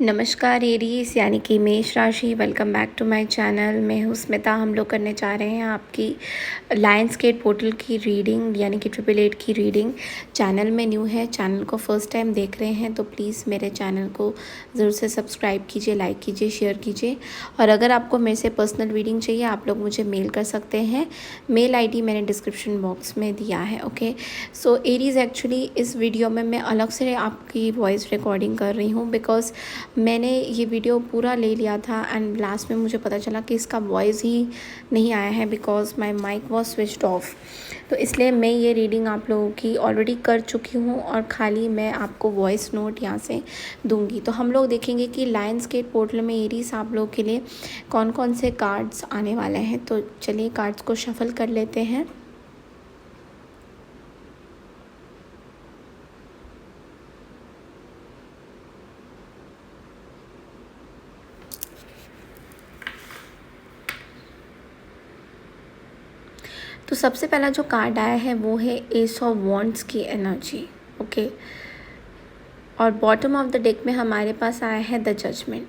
नमस्कार एरीज यानी कि मेष राशि। Welcome back to my channel. मैं हूँ स्मिता। हम लोग करने जा रहे हैं आपकी लायंसगेट पोर्टल की रीडिंग यानी कि 888 की रीडिंग। चैनल में न्यू है, चैनल को फर्स्ट टाइम देख रहे हैं तो प्लीज़ मेरे चैनल को ज़रूर से सब्सक्राइब कीजिए, लाइक कीजिए, शेयर कीजिए। और अगर आपको मेरे से पर्सनल रीडिंग चाहिए आप लोग मुझे मेल कर सकते हैं। मेल ID मैंने डिस्क्रिप्शन बॉक्स में दिया है। ओके, सो एरीज एक्चुअली इस वीडियो में मैं अलग से आपकी वॉइस रिकॉर्डिंग कर रही हूँ बिकॉज मैंने ये वीडियो पूरा ले लिया था एंड लास्ट में मुझे पता चला कि इसका वॉइस ही नहीं आया है because my mic was switched off. तो इसलिए मैं ये रीडिंग आप लोगों की ऑलरेडी कर चुकी हूँ और खाली मैं आपको वॉइस नोट यहाँ से दूंगी। तो हम लोग देखेंगे कि लायंसगेट पोर्टल में एरीज आप लोगों के लिए कौन कौन से कार्ड्स आने वाले हैं। तो चलिए कार्ड्स को शफल कर लेते हैं। तो सबसे पहला जो कार्ड आया है वो है एस ऑफ वॉन्ड्स की एनर्जी। ओके, और बॉटम ऑफ द डेक में हमारे पास आया है द जजमेंट।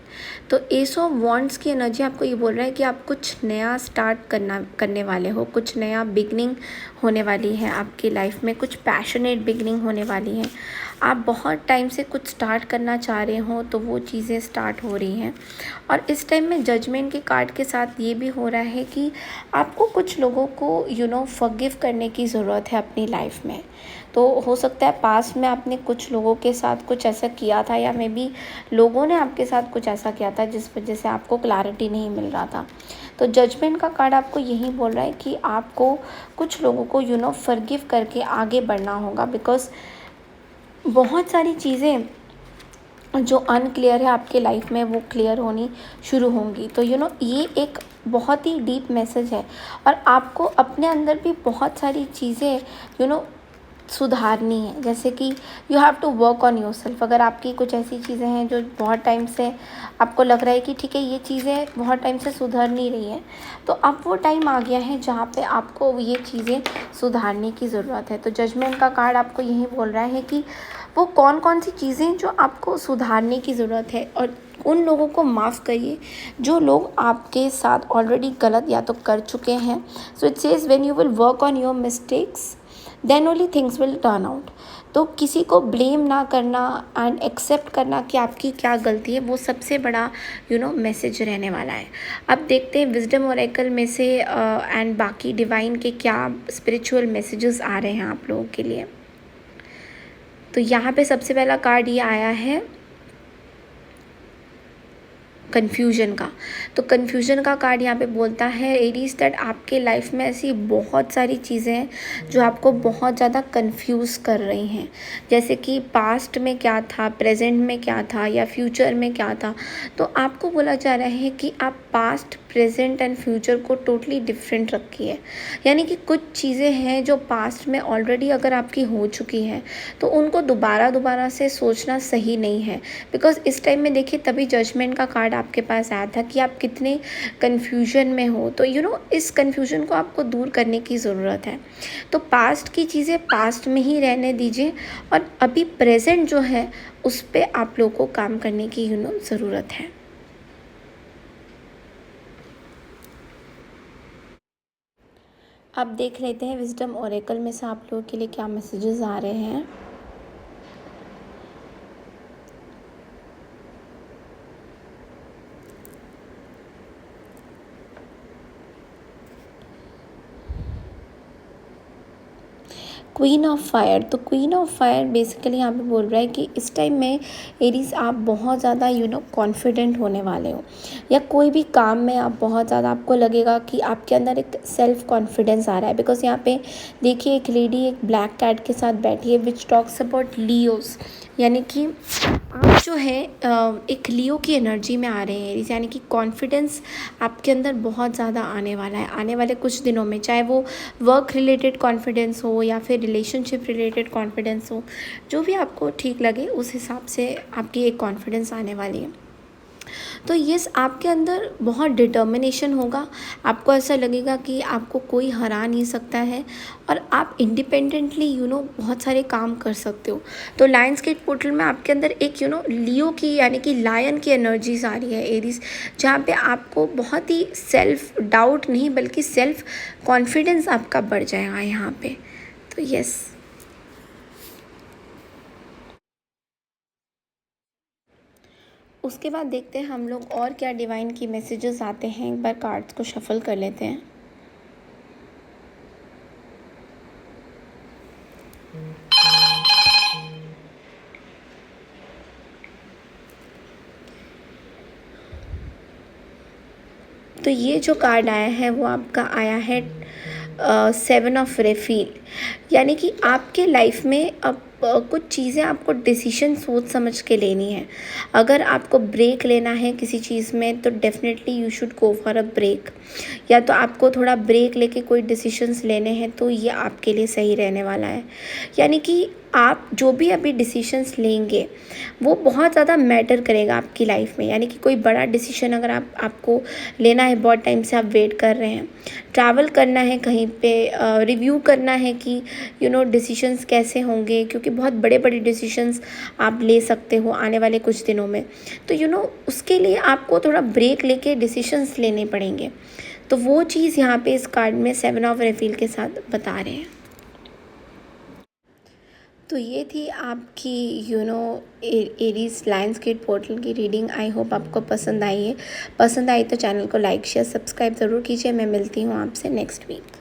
तो एस ऑफ वॉन्ड्स की एनर्जी आपको ये बोल रहा है कि आप कुछ नया स्टार्ट करने वाले हो, कुछ नया बिगनिंग होने वाली है आपकी लाइफ में, कुछ पैशनेट बिगनिंग होने वाली है। आप बहुत टाइम से कुछ स्टार्ट करना चाह रहे हो तो वो चीज़ें स्टार्ट हो रही हैं। और इस टाइम में जजमेंट के कार्ड के साथ ये भी हो रहा है कि आपको कुछ लोगों को फॉरगिव करने की ज़रूरत है अपनी लाइफ में। तो हो सकता है पास्ट में आपने कुछ लोगों के साथ कुछ ऐसा किया था या मे बी लोगों ने आपके साथ कुछ ऐसा किया था जिस वजह से आपको क्लैरिटी नहीं मिल रहा था। तो जजमेंट का कार्ड आपको यही बोल रहा है कि आपको कुछ लोगों को फॉरगिव करके आगे बढ़ना होगा बिकॉज बहुत सारी चीज़ें जो अनक्लियर है आपके लाइफ में वो क्लियर होनी शुरू होंगी। तो ये एक बहुत ही डीप मैसेज है और आपको अपने अंदर भी बहुत सारी चीज़ें सुधारनी है। जैसे कि you have to work on yourself. अगर आपकी कुछ ऐसी चीज़ें हैं जो बहुत टाइम से आपको लग रहा है कि ठीक है ये चीज़ें बहुत टाइम से सुधर नहीं रही हैं, तो अब वो टाइम आ गया है जहाँ पे आपको ये चीज़ें सुधारने की ज़रूरत है। तो जजमेंट का कार्ड आपको यही बोल रहा है कि वो कौन कौन सी चीज़ें जो आपको सुधारने की ज़रूरत है और उन लोगों को माफ़ करिए जो लोग आपके साथ ऑलरेडी गलत या तो कर चुके हैं। So it says when you will work on your mistakes then only things will turn out. तो किसी को ब्लेम ना करना एंड एक्सेप्ट करना कि आपकी क्या गलती है, वो सबसे बड़ा मैसेज रहने वाला है। अब देखते हैं विजडम ओरेकल में से एंड बाकी डिवाइन के क्या स्पिरिचुअल मैसेजेस आ रहे हैं आप लोगों के लिए। तो यहाँ पे सबसे पहला कार्ड ये आया है कन्फ्यूजन का। तो कन्फ्यूजन का कार्ड यहाँ पे बोलता है एरीज दैट आपके लाइफ में ऐसी बहुत सारी चीज़ें हैं जो आपको बहुत ज़्यादा कंफ्यूज कर रही हैं। जैसे कि पास्ट में क्या था, प्रेजेंट में क्या था या फ्यूचर में क्या था। तो आपको बोला जा रहा है कि आप पास्ट, प्रेजेंट एंड फ्यूचर को टोटली डिफरेंट रखिए। यानी कि कुछ चीज़ें हैं जो पास्ट में ऑलरेडी अगर आपकी हो चुकी हैं तो उनको दोबारा से सोचना सही नहीं है। बिकॉज इस टाइम में देखिए तभी जजमेंट का कार्ड आपके पास आया था कि आप कितने कन्फ्यूजन में हो। तो इस कन्फ्यूजन को आपको दूर करने की ज़रूरत है। तो पास्ट की चीज़ें पास्ट में ही रहने दीजिए और अभी प्रेजेंट जो है उस पर आप लोगों को काम करने की ज़रूरत है। अब देख लेते हैं विजडम ओरेकल में से आप लोगों के लिए क्या मैसेजेस आ रहे हैं। Queen of fire. तो क्वीन ऑफ फायर बेसिकली यहाँ पे बोल रहा है कि इस टाइम में एरीज आप बहुत ज़्यादा कॉन्फिडेंट होने वाले हो या कोई भी काम में आप बहुत ज़्यादा आपको लगेगा कि आपके अंदर एक सेल्फ कॉन्फिडेंस आ रहा है। बिकॉज यहाँ पे देखिए एक लेडी एक ब्लैक कैट के साथ बैठी है विच टॉक्स अबाउट लियोस। यानी कि आप जो है एक लियो की एनर्जी में आ रहे हैं एरीज। यानी कि कॉन्फिडेंस आपके अंदर बहुत ज़्यादा आने वाला है आने वाले कुछ दिनों में, चाहे वो वर्क रिलेटेड कॉन्फिडेंस हो या फिर रिलेशनशिप रिलेटेड कॉन्फिडेंस हो, जो भी आपको ठीक लगे उस हिसाब से आपकी एक कॉन्फिडेंस आने वाली है। तो यस, आपके अंदर बहुत डिटर्मिनेशन होगा, आपको ऐसा लगेगा कि आपको कोई हरा नहीं सकता है और आप इंडिपेंडेंटली बहुत सारे काम कर सकते हो। तो लायंस गेट पोर्टल में आपके अंदर एक लियो की यानी कि लायन की एनर्जीज आ रही है एरीज, जहाँ पे आपको बहुत ही सेल्फ डाउट नहीं बल्कि सेल्फ कॉन्फिडेंस आपका बढ़ जाएगा यहाँ पे। तो यस, उसके बाद देखते हैं हम लोग और क्या डिवाइन की मैसेजेस आते हैं। एक बार कार्ड्स को शफल कर लेते हैं। तो ये जो कार्ड आया है वो आपका आया है 7 ऑफ रेफिल, यानी कि आपके लाइफ में अब कुछ चीज़ें आपको डिसीजन सोच समझ के लेनी है। अगर आपको ब्रेक लेना है किसी चीज़ में तो definitely you should go for a break, या तो आपको थोड़ा ब्रेक लेके कोई डिसीजंस लेने हैं तो ये आपके लिए सही रहने वाला है। यानी कि आप जो भी अभी डिसीजंस लेंगे वो बहुत ज़्यादा मैटर करेगा आपकी लाइफ में। यानी कि कोई बड़ा डिसीजन अगर आपको लेना है, बहुत टाइम से आप वेट कर रहे हैं, ट्रैवल करना है कहीं पे, रिव्यू करना है कि डिसीजंस कैसे होंगे, क्योंकि बहुत बड़े बड़े डिसीजंस आप ले सकते हो आने वाले कुछ दिनों में। तो उसके लिए आपको थोड़ा ब्रेक लेके डिसीजंस लेने पड़ेंगे। तो वो चीज़ यहाँ पे इस कार्ड में 7 ऑफ रेफिल के साथ बता रहे हैं। तो ये थी आपकी एरीज लायंस गेट पोर्टल की रीडिंग। आई होप आपको पसंद आई है। पसंद आई तो चैनल को लाइक शेयर सब्सक्राइब ज़रूर कीजिए। मैं मिलती हूँ आपसे नेक्स्ट वीक।